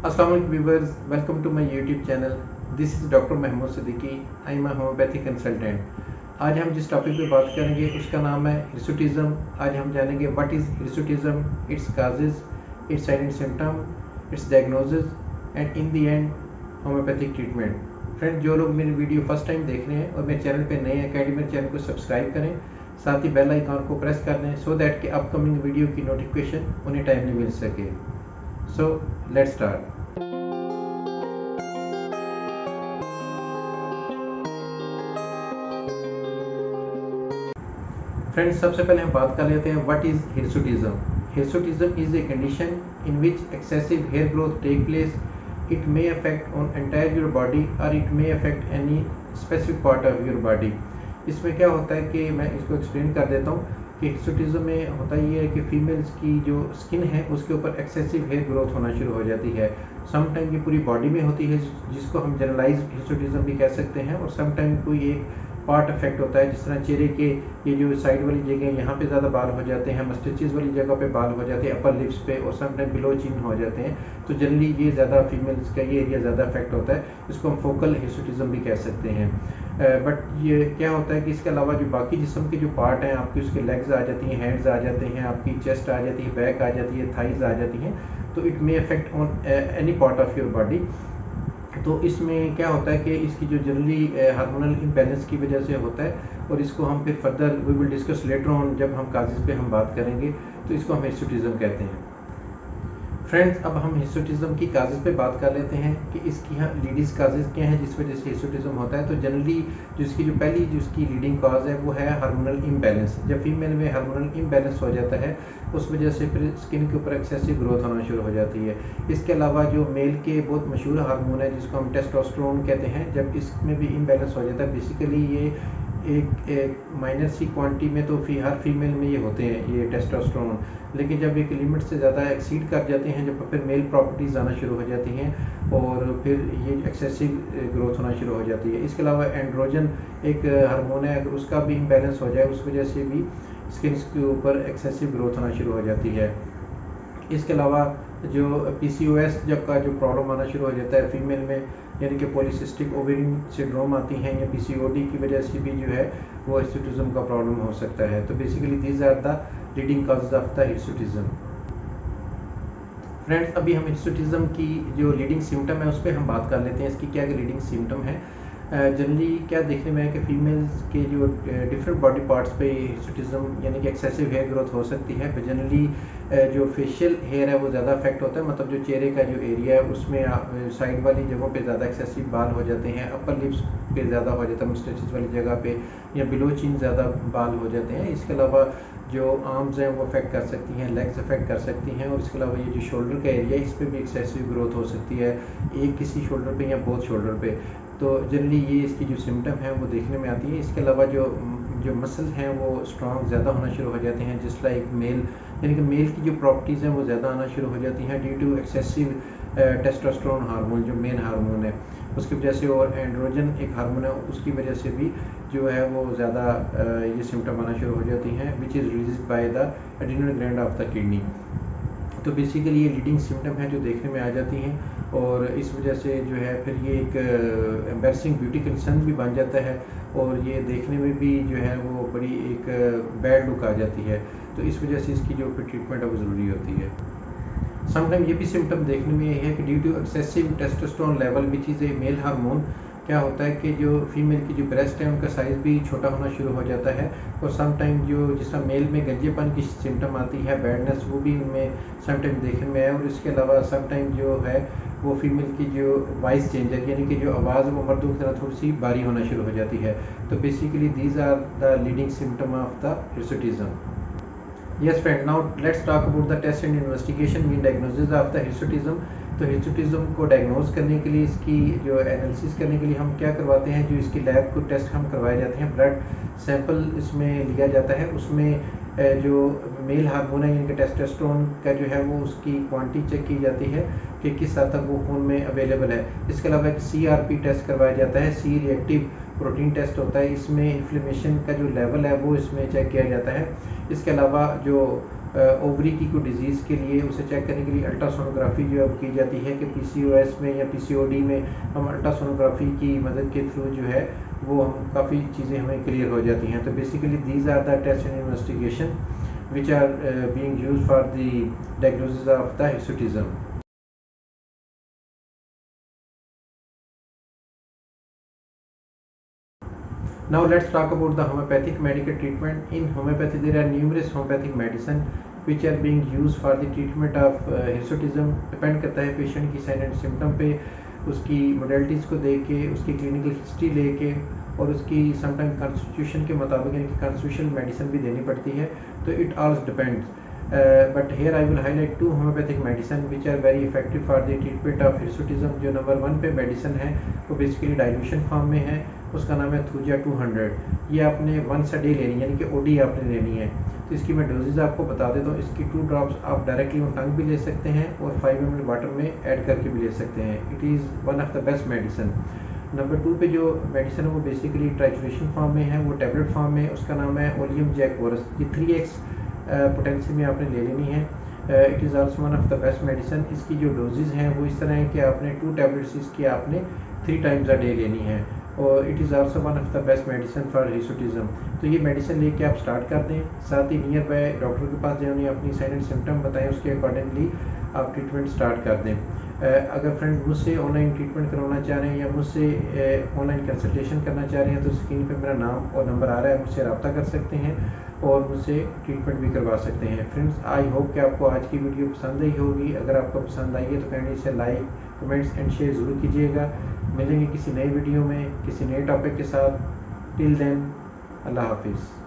अस्सलाम वालेकुम viewers, welcome to my YouTube channel. This is doctor Mahmood Siddiqui. I am a homeopathic consultant. आज हम जिस टॉपिक पे बात करेंगे उसका नाम है हिर्सुटिज्म। आज हम जानेंगे what is hirsutism, it's causes, it's silent symptom, it's diagnosis and in the end homeopathic treatment. Friend, जो लोग मेरी वीडियो फर्स्ट टाइम देख रहे हैं और मेरे चैनल पे नए हैं, काइंडली मेरे चैनल को सब्सक्राइब करें, साथ ही बेल आइकन को प्रेस कर दें सो दैट कि अपकमिंग वीडियो की नोटिफिकेशन उन्हें टाइमली मिल सके। So let's start. फ्रेंड्स, सबसे पहले हम बात कर लेते हैं what is hirsutism. Hirsutism is a condition in which excessive hair growth take place. It may affect on entire your body or it may affect any specific part of your body. इसमें क्या होता है कि मैं इसको explain कर देता हूँ कि हिर्सुटिज्म में होता ये है कि फीमेल्स की जो स्किन है उसके ऊपर एक्सेसिव हेयर ग्रोथ होना शुरू हो जाती है। समटाइम ये पूरी बॉडी में होती है जिसको हम जनरलाइज हिर्सुटिज्म भी कह सकते हैं, और समटाइम कोई एक पार्ट अफेक्ट होता है, जिस तरह चेहरे के ये जो साइड वाली जगह यहाँ पे ज़्यादा बाल हो जाते हैं, मस्टिचेस वाली जगह पे बाल हो जाते हैं, अपर लिप्स पे, और समटाइम बिलो चिन हो जाते हैं। तो जनरली ये ज़्यादा फीमेल्स का ये एरिया ज़्यादा अफेक्ट होता है। इसको हम फोकल हिर्सुटिज्म भी कह सकते हैं। बट ये क्या होता है कि इसके अलावा जो बाकी जिस्म के जो पार्ट हैं आपकी, उसके लेग्स आ जाती हैं, हैंड्स आ जाते हैं, आपकी चेस्ट आ जाती है, बैक आ जाती है, थाइज आ जाती हैं। तो it may affect on any part of your body. तो इसमें क्या होता है कि इसकी जो जनरली हार्मोनल इम्बैलेंस की वजह से होता है, और इसको हम फिर further we will discuss later on जब हम काजेज़ पे हम बात करेंगे। तो इसको हम हिर्सुटिज्म कहते हैं। फ्रेंड्स, अब हम हिर्सुटिज्म की काजेज़ पे बात कर लेते हैं कि इसकी यहाँ लीडिंग काजेज़ क्या हैं जिस वजह से हिर्सुटिज्म होता है। तो जनरली जो इसकी जो पहली जो इसकी लीडिंग काज है वो है हार्मोनल इम्बैलेंस। जब फीमेल में हार्मोनल इम्बैलेंस हो जाता है उस वजह से फिर स्किन के ऊपर एक्सेसिव ग्रोथ होना शुरू हो जाती है। इसके अलावा जो मेल के बहुत मशहूर हार्मोन है जिसको हम टेस्टोस्टेरोन कहते हैं, जब इसमें भी इम्बैलेंस हो जाता है, बेसिकली ये एक माइनर सी क्वांटिटी में तो हर फीमेल में ये होते हैं ये टेस्टोस्टेरोन, लेकिन जब एक लिमिट से ज़्यादा एक्सीड कर जाते हैं, जब फिर मेल प्रॉपर्टीज़ आना शुरू हो जाती हैं और फिर ये एक्सेसिव ग्रोथ होना शुरू हो जाती है। इसके अलावा एंड्रोजन एक हार्मोन है, अगर उसका भी इम्बैलेंस हो जाए उस वजह से भी स्किन के ऊपर एक्सेसिव ग्रोथ होना शुरू हो जाती है। इसके अलावा जो PCOS जब का जो प्रॉब्लम आना शुरू हो जाता है फीमेल में, यानी कि पॉलीसिस्टिक ओवेरियन सिंड्रोम आती हैं, या PCOD की वजह से भी जो है वो हिर्सुटिज्म का प्रॉब्लम हो सकता है। तो basically these are the leading causes of the hirsutism. Friends, अभी हम हिर्सुटिज्म की जो लीडिंग सिम्टम है उस पर हम बात कर लेते हैं, इसकी क्या लीडिंग सिम्टम है। जनरली क्या देखने में है कि फीमेल्स के जो डिफरेंट बॉडी पार्ट्स पे हिर्सुटिज्म यानी कि एक्सेसिव हेयर ग्रोथ हो सकती है। जनरली जो फेशियल हेयर है वो ज़्यादा अफेक्ट होता है, मतलब जो चेहरे का जो एरिया है उसमें साइड वाली जगहों पे ज़्यादा एक्सेसिव बाल हो जाते हैं, अपर लिप्स पे ज़्यादा हो जाता है, मस्टैचेस वाली जगह पे या बिलो चिन ज़्यादा बाल हो जाते हैं। इसके अलावा जो आर्म्स हैं वो अफेक्ट कर सकती हैं, लेग्स अफेक्ट कर सकती हैं, और इसके अलावा ये जो शोल्डर का एरिया है इस पर भी एक्सेसिव ग्रोथ हो सकती है, एक किसी शोल्डर पे या बोथ शोल्डर पे। तो जनरली ये इसकी जो सिम्टम है वो देखने में आती है। इसके अलावा जो मसल हैं वो स्ट्रॉन्ग ज़्यादा होना शुरू हो जाते हैं, जिस लाइक मेल, यानी कि मेल की जो प्रॉपर्टीज़ हैं वो ज़्यादा आना शुरू हो जाती हैं due to excessive testosterone hormone जो मेन हार्मोन है उसकी वजह से, और एंड्रोजन एक हार्मोन है उसकी वजह से भी जो है वो ज़्यादा ये सिम्टम आना शुरू हो जाती हैं, which is released by the adrenal gland of the kidney. तो बेसिकली ये लीडिंग सिम्टम है जो देखने में आ जाती हैं, और इस वजह से जो है फिर ये एक एम्बैरसिंग ब्यूटी कंसर्न भी बन जाता है, और ये देखने में भी जो है वो बड़ी एक बैड लुक आ जाती है। तो इस वजह से इसकी जो फिर ट्रीटमेंट है वो ज़रूरी होती है। समटाइम ये भी सिम्टम देखने में ये है कि due to excessive testosterone level which is a male hormone, क्या होता है कि जो फीमेल की जो ब्रेस्ट है उनका साइज़ भी छोटा होना शुरू हो जाता है, और समटाइम जो जिस तरह मेल में गंजेपन की सिम्टम आती है, बैडनेस, वो भी उनमें समटाइम देखने में है। और इसके अलावा समटाइम जो है वो फीमेल की जो वॉइस चेंजर यानी कि जो आवाज़ वो मर्दों की तरह थोड़ी सी भारी होना शुरू हो जाती है। तो basically these are the leading symptom of the hirsutism. Yes friend, now let's talk about the test and investigation mean diagnosis of the hirsutism। तो हिर्सुटिज्म को डायग्नोज करने के लिए, इसकी जो एनालिसिस करने के लिए हम क्या करवाते हैं, जो इसकी लैब को टेस्ट हम करवाए जाते हैं, ब्लड सैंपल इसमें लिया जाता है, उसमें जो मेल हार्मोन है यानी कि टेस्टोस्टेरोन का जो है वो उसकी क्वांटिटी चेक की जाती है कि किस हद तक वो खून में अवेलेबल है। इसके अलावा एक CRP टेस्ट करवाया जाता है, सी रिएक्टिव प्रोटीन टेस्ट होता है, इसमें इन्फ्लेमेशन का जो लेवल है वो इसमें चेक किया जाता है। इसके अलावा जो ओवरी की कोई डिज़ीज़ के लिए उसे चेक करने के लिए अल्ट्रासोनोग्राफी जो है वो की जाती है कि पीसीओएस में या पीसीओडी में हम अल्ट्रासोनोग्राफी की मदद के थ्रू जो है वो हम काफ़ी चीज़ें हमें क्लियर हो जाती हैं। तो basically these are the test and investigation which are being used for the diagnosis of the hirsutism. Now let's talk about the homeopathic medical treatment. In homeopathy there are numerous homeopathic medicine which are being used for the treatment of hirsutism. Depend करता है patient की sign and symptom पे, उसकी modalities को देख के, उसकी clinical history लेके और उसकी समटाइम कॉन्स्टिट्यूशन के मुताबिक यानी कि कॉन्स्टिट्यूशनल मेडिसिन भी देनी पड़ती है। तो it also depends, but here I will highlight two homeopathic medicine which are very effective for the treatment of hirsutism. जो नंबर 1 पे मेडिसिन है वो बेसिकली डाइल्यूशन फॉर्म में है, उसका नाम है थूजा 200। ये आपने वंस अ डे लेनी है, यानी कि ओडी आपने लेनी है। तो इसकी मैं डोजेज आपको बता देता हूँ। इसकी 2 ड्रॉप्स आप डायरेक्टली ऑन टंग भी ले सकते हैं और 5 ml वाटर में ऐड करके भी ले सकते हैं। It is one of the best medicine. Number 2 पे जो मेडिसिन है वो बेसिकली ट्राइचुरेशन फॉर्म में है, वो टैबलेट फॉर्म में, उसका नाम है ओलियम जैकवोरस। ये 3x पोटेंसी में आपने ले लेनी है। It is also one of the best medicine. इसकी जो डोजेज हैं वो इस तरह है कि आपने 2 टैबलेट्स इसकी आपने 3 टाइम्स अ डे लेनी है और it is also one of the best medicine for hirsutism. तो ये मेडिसिन लेके आप स्टार्ट कर दें, साथ ही नियर बाय डॉक्टर के पास जाए, उन्हें अपनी साइन एंड सिम्टम बताएं, उसके अकॉर्डिंगली आप ट्रीटमेंट स्टार्ट कर दें। अगर फ्रेंड मुझसे ऑनलाइन ट्रीटमेंट करवाना चाह रहे हैं या मुझसे ऑनलाइन कंसल्टेशन करना चाह रहे हैं तो स्क्रीन पे मेरा नाम और नंबर आ रहा है, मुझसे रब्ता कर सकते हैं और मुझसे ट्रीटमेंट भी करवा सकते हैं। फ्रेंड्स, आई होप कि आपको आज की वीडियो पसंद आई होगी। अगर आपको पसंद आई है तो काइंडली इसे लाइक, कमेंट्स एंड शेयर ज़रूर कीजिएगा। मिलेंगे किसी नई वीडियो में किसी नए टॉपिक के साथ। टिल देन, अल्लाह हाफिज़।